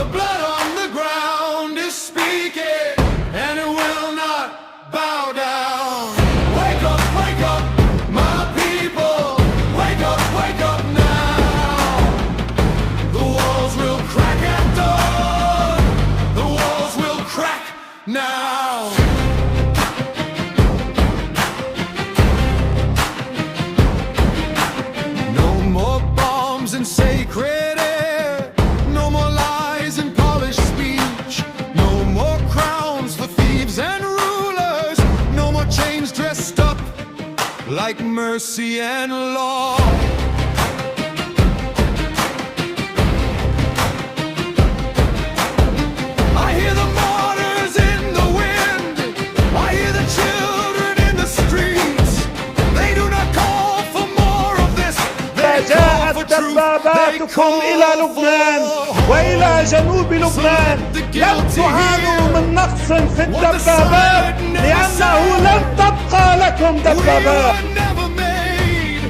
The blood on the ground is speaking, and it will not bow down. Wake up, my people. Wake up now. The walls will crack at dawn. The walls will crack now. No more bombs and sacred air. No more lies and polished speech. No more crowns for thieves and rulers. No more chains dressed up like mercy and law. I hear the martyrs in the wind. I hear the children in the streets. They do not call for more of this. They call for truth. They دباباتكم call إلى لبنان for وإلى جنوب لبنان. لن تعانوا من نقص في الدبابات لأنه لن تبقى لكم We دبابات. were never made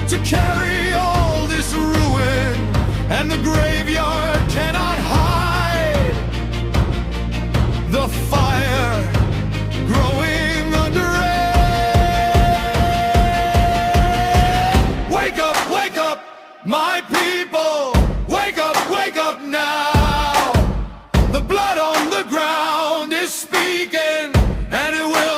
to carry all this ruin, and the graveyard cannot hide the fire growing under it. Wake up, my people. Wake up now. The blood on the ground is speaking, and it will